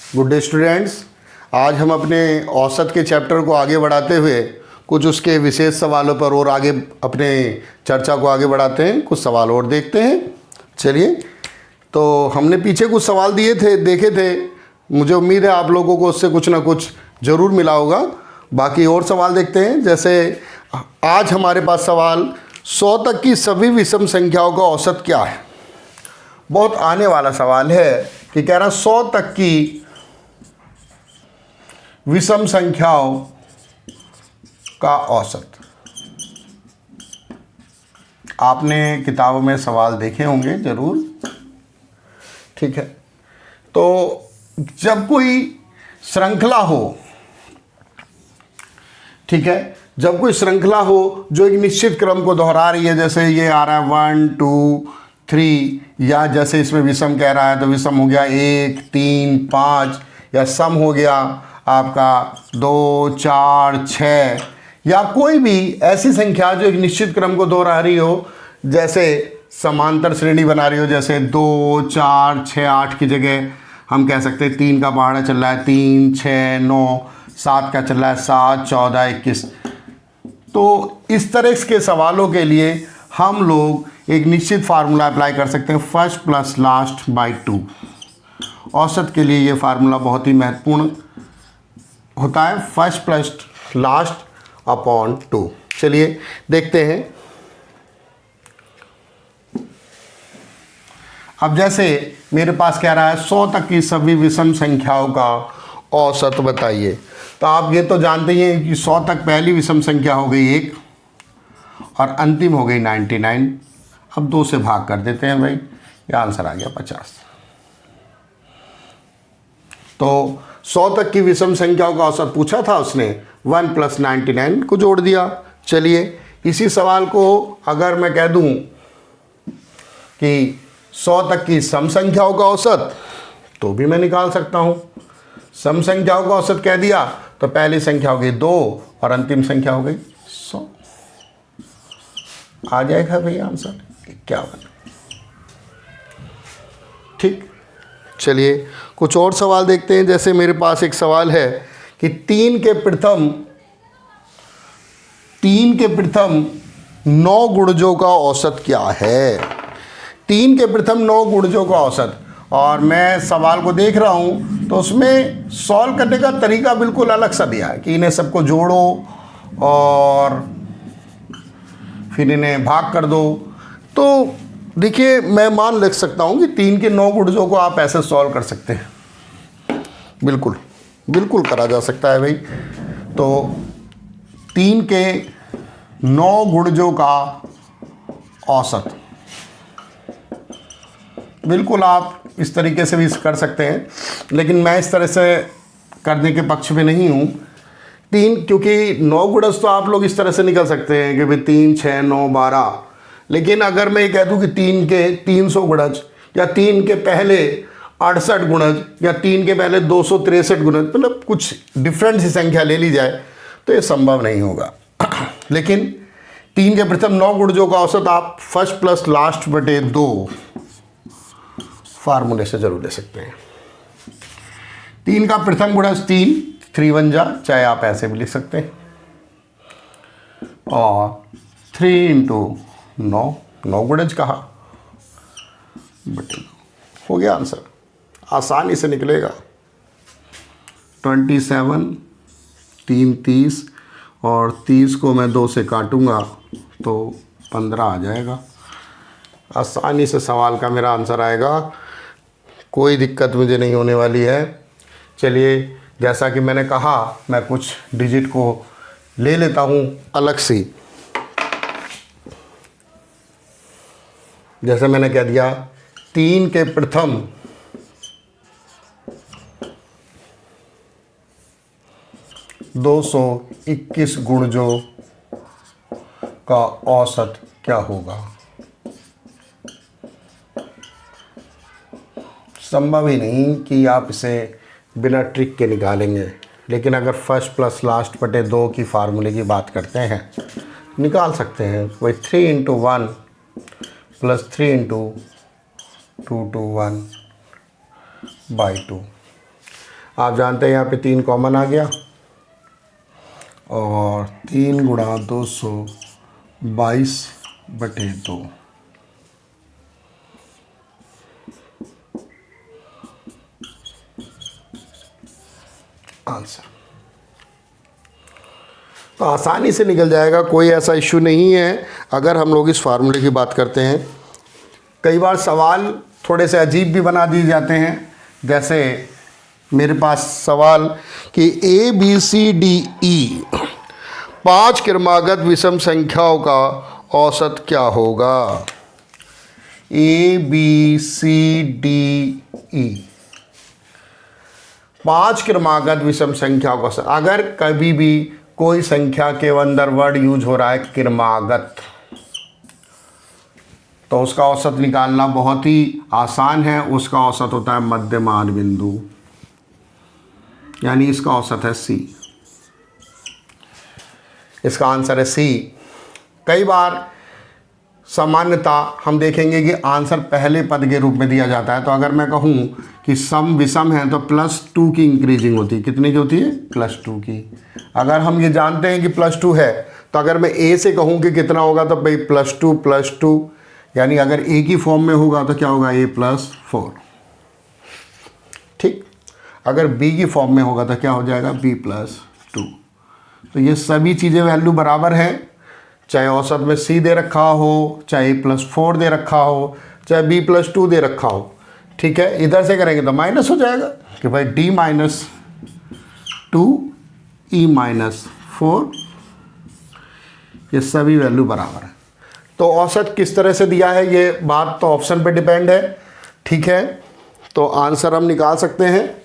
Good day students. आज हम अपने औसत के चैप्टर को आगे बढ़ाते हुए कुछ उसके विशेष सवालों पर और आगे अपने चर्चा को आगे बढ़ाते हैं। कुछ सवाल और देखते हैं। चलिए, तो हमने पीछे कुछ सवाल देखे थे। मुझे उम्मीद है आप लोगों को उससे कुछ ना कुछ ज़रूर मिला होगा। बाकी और सवाल देखते हैं। जैसे आज हमारे पास सवाल 100 तक की सभी विषम संख्याओं का औसत क्या है। बहुत आने वाला सवाल है कि कह रहा 100 तक की विषम संख्याओं का औसत। आपने किताबों में सवाल देखे होंगे ज़रूर, ठीक है। तो जब कोई श्रृंखला हो, ठीक है, जब कोई श्रृंखला हो जो एक निश्चित क्रम को दोहरा रही है, जैसे ये आ रहा है 1 2 3, या जैसे इसमें विषम कह रहा है तो विषम हो गया 1 3 5, या सम हो गया आपका 2 4 6, या कोई भी ऐसी संख्या जो एक निश्चित क्रम को दोहरा रही हो, जैसे समांतर श्रेणी बना रही हो, जैसे 2 4 6 8 की जगह हम कह सकते हैं 3 का पहाड़ा चल रहा है 3 6 9, 7 का चल रहा है 7 14 21। तो इस तरह के सवालों के लिए हम लोग एक निश्चित फार्मूला अप्लाई कर सकते हैं, फर्स्ट प्लस लास्ट बाई 2। औसत के लिए ये फार्मूला बहुत ही महत्वपूर्ण होता है, फर्स्ट प्लस लास्ट अपॉन 2। चलिए देखते हैं। अब जैसे मेरे पास कह रहा है 100 तक की सभी विषम संख्याओं का औसत बताइए। तो आप ये तो जानते ही हैं कि 100 तक पहली विषम संख्या हो गई 1 और अंतिम हो गई 99। अब 2 से भाग कर देते हैं भाई, ये आंसर आ गया 50। तो 100 तक की विषम संख्याओं का औसत पूछा था उसने, 1 + 99 को जोड़ दिया। चलिए इसी सवाल को अगर मैं कह दूं कि 100 तक की सम संख्याओं का औसत, तो भी मैं निकाल सकता हूं। सम संख्याओं का औसत कह दिया तो पहली संख्या हो गई 2 और अंतिम संख्या हो गई 100। आ जाएगा भैया आंसर 51। ठीक, चलिए कुछ और सवाल देखते हैं। जैसे मेरे पास एक सवाल है कि 3 के प्रथम 9 गुणजों का औसत क्या है। 3 के प्रथम 9 गुणजों का औसत, और मैं सवाल को देख रहा हूं तो उसमें सॉल्व करने का तरीका बिल्कुल अलग सा दिया है कि इन्हें सबको जोड़ो और फिर इन्हें भाग कर दो। तो देखिए, मैं मान लिख सकता हूँ कि 3 के 9 गुणजों को आप ऐसे सॉल्व कर सकते हैं। बिल्कुल बिल्कुल करा जा सकता है भाई। तो 3 के 9 गुणजों का औसत बिल्कुल आप इस तरीके से भी कर सकते हैं, लेकिन मैं इस तरह से करने के पक्ष में नहीं हूँ। 3, क्योंकि 9 गुणज तो आप लोग इस तरह से निकल सकते हैं कि भाई 3 6 9 12, लेकिन अगर मैं ये कह दूं कि 3 के 300 गुणज, या 3 के पहले 68 गुणज, या 3 के पहले 263 गुणज, मतलब कुछ डिफरेंट सी संख्या ले ली जाए, तो ये संभव नहीं होगा। लेकिन 3 के प्रथम 9 गुणजों का औसत आप फर्स्ट प्लस लास्ट बटे 2 फार्मूले से जरूर ले सकते हैं। 3 का प्रथम गुणज 3, 3 1 जा, चाहे आप ऐसे भी लिख सकते हैं, और 3 × 9 गुणज कहा बटे 2 हो गया आंसर। आसानी से निकलेगा। 27 3 30, और 30 को मैं 2 से काटूंगा तो 15 आ जाएगा। आसानी से सवाल का मेरा आंसर आएगा, कोई दिक्कत मुझे नहीं होने वाली है। चलिए, जैसा कि मैंने कहा, मैं कुछ डिजिट को ले लेता हूँ अलग से। जैसे मैंने कह दिया 3 के प्रथम 221 गुणजों का औसत क्या होगा। संभव ही नहीं कि आप इसे बिना ट्रिक के निकालेंगे, लेकिन अगर फर्स्ट प्लस लास्ट बटे 2 की फार्मूले की बात करते हैं, निकाल सकते हैं। वही 3 × 1 + 3 × 2 × 1 / 2। आप जानते हैं यहाँ पे 3 कॉमन आ गया और 3 गुणा 222/2 आंसर। तो आसानी से निकल जाएगा, कोई ऐसा इश्यू नहीं है अगर हम लोग इस फार्मूले की बात करते हैं। कई बार सवाल थोड़े से अजीब भी बना दिए जाते हैं, जैसे मेरे पास सवाल कि ABCDE 5 क्रमागत विषम संख्याओं का औसत क्या होगा। ABCDE 5 क्रमागत विषम संख्याओं का औसत। अगर कभी भी कोई संख्या के अंदर वर्ड यूज हो रहा है क्रमागत, तो उसका औसत निकालना बहुत ही आसान है। उसका औसत होता है मध्यमान बिंदु, यानी इसका औसत है C। इसका आंसर है C। कई बार सामान्यता हम देखेंगे कि आंसर पहले पद के रूप में दिया जाता है। तो अगर मैं कहूँ कि सम विषम है तो +2 की इंक्रीजिंग होती है। कितनी की होती है? +2 की। अगर हम ये जानते हैं कि +2 है, तो अगर मैं A से कहूँ कि कितना होगा, तो भाई +2 यानी अगर A की फॉर्म में होगा तो क्या होगा? A+4। ठीक। अगर B की फॉर्म में होगा तो क्या हो जाएगा? B+2। तो ये सभी चीज़ें वैल्यू बराबर हैं, चाहे औसत में C दे रखा हो, चाहे A+4 दे रखा हो, चाहे B+2 दे रखा हो। ठीक है, इधर से करेंगे तो माइनस हो जाएगा कि भाई D-2 E-4, ये सभी वैल्यू बराबर है। तो औसत किस तरह से दिया है, ये बात तो ऑप्शन पे डिपेंड है। ठीक है, तो आंसर हम निकाल सकते हैं।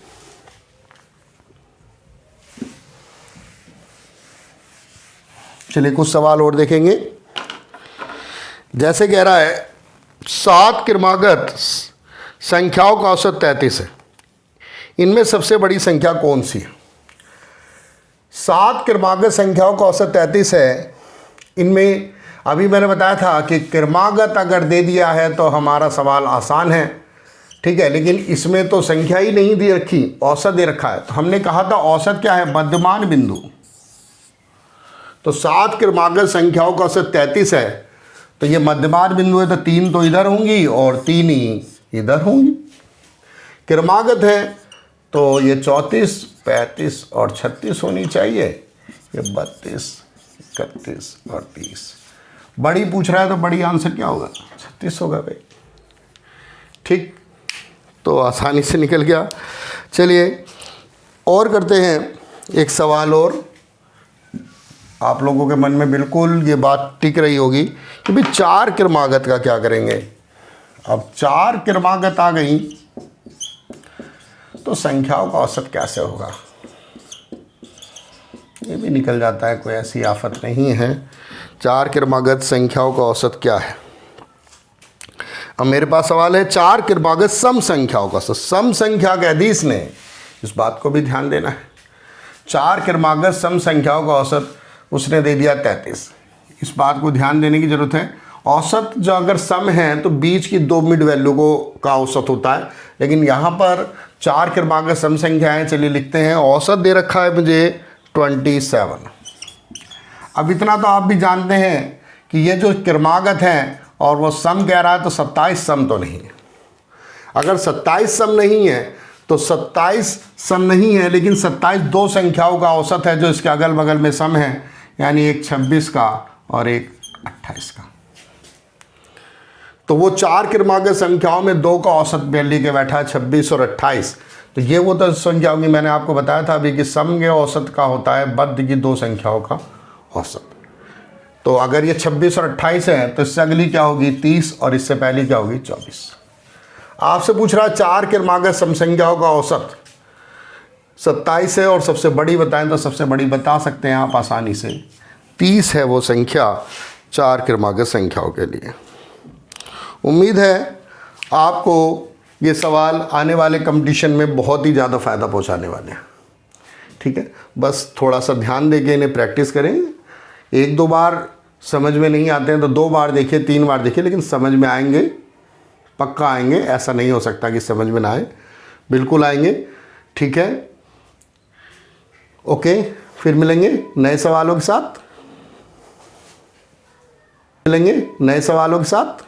चलिए कुछ सवाल और देखेंगे। जैसे कह रहा है 7 क्रमागत संख्याओं का औसत 33 है, इनमें सबसे बड़ी संख्या कौन सी है? 7 क्रमागत संख्याओं का औसत 33 है। इनमें अभी मैंने बताया था कि क्रमागत अगर दे दिया है तो हमारा सवाल आसान है। ठीक है, लेकिन इसमें तो संख्या ही नहीं दे रखी, औसत दे रखा है। तो हमने कहा था औसत क्या है? मध्यमान बिंदु। तो 7 क्रमागत संख्याओं का औसत 33 है, तो ये मध्यमान बिंदु है, तो 3 तो इधर होंगी और 3 ही इधर होंगी। क्रमागत है तो ये 34, 35 और 36 होनी चाहिए। ये 32, 31 और 30। बड़ी पूछ रहा है तो बड़ी आंसर क्या होगा? 36 होगा भाई। ठीक, तो आसानी से निकल गया। चलिए और करते हैं एक सवाल और। आप लोगों के मन में बिल्कुल ये बात टिक रही होगी कि भाई 4 क्रमागत का क्या करेंगे। अब 4 क्रमागत आ गई तो संख्याओं का औसत कैसे होगा? ये भी निकल जाता है, कोई ऐसी आफत नहीं है। 4 क्रमागत संख्याओं का औसत क्या है? अब मेरे पास सवाल है 4 क्रमागत सम संख्याओं का औसत। सम संख्या के हदीस ने इस बात को भी ध्यान देना है। 4 क्रमागत सम संख्याओं का औसत उसने दे दिया 33। इस बात को ध्यान देने की जरूरत है। औसत जो अगर सम है तो बीच की 2 मिड वैल्यू को का औसत होता है, लेकिन यहाँ पर 4 क्रमागत सम संख्याएं। चलिए लिखते हैं। औसत दे रखा है मुझे 27। अब इतना तो आप भी जानते हैं कि ये जो क्रमागत है और वो सम कह रहा है, तो 27 सम तो नहीं है। अगर 27 सम नहीं है तो 27 सम नहीं है, लेकिन 27 दो संख्याओं का औसत है जो इसके अगल बगल में सम है, यानी एक 26 का और एक 28 का। तो वो 4 क्रमागत संख्याओं में 2 का औसत लेके बैठा है, 26 और 28। तो ये वो तो संख्या होगी, मैंने आपको बताया था अभी कि सम के औसत का होता है बद्ध की 2 संख्याओं का औसत। तो अगर ये 26 और 28 है तो इससे अगली क्या होगी? 30, और इससे पहली क्या होगी? 24। आपसे पूछ रहा है 4 क्रमागत सम संख्याओं का औसत 27 है और सबसे बड़ी बताएं, तो सबसे बड़ी बता सकते हैं आप आसानी से। 30 है वो संख्या 4 क्रमागत संख्याओं के लिए। उम्मीद है आपको ये सवाल आने वाले कंपटीशन में बहुत ही ज़्यादा फ़ायदा पहुंचाने वाले हैं। ठीक है, बस थोड़ा सा ध्यान देके इन्हें प्रैक्टिस करें। 1-2 बार समझ में नहीं आते हैं तो 2 बार देखिए, 3 बार देखिए, लेकिन समझ में आएंगे, पक्का आएंगे। ऐसा नहीं हो सकता कि समझ में ना आए, बिल्कुल आएंगे। ठीक है, ओके, फिर मिलेंगे नए सवालों के साथ।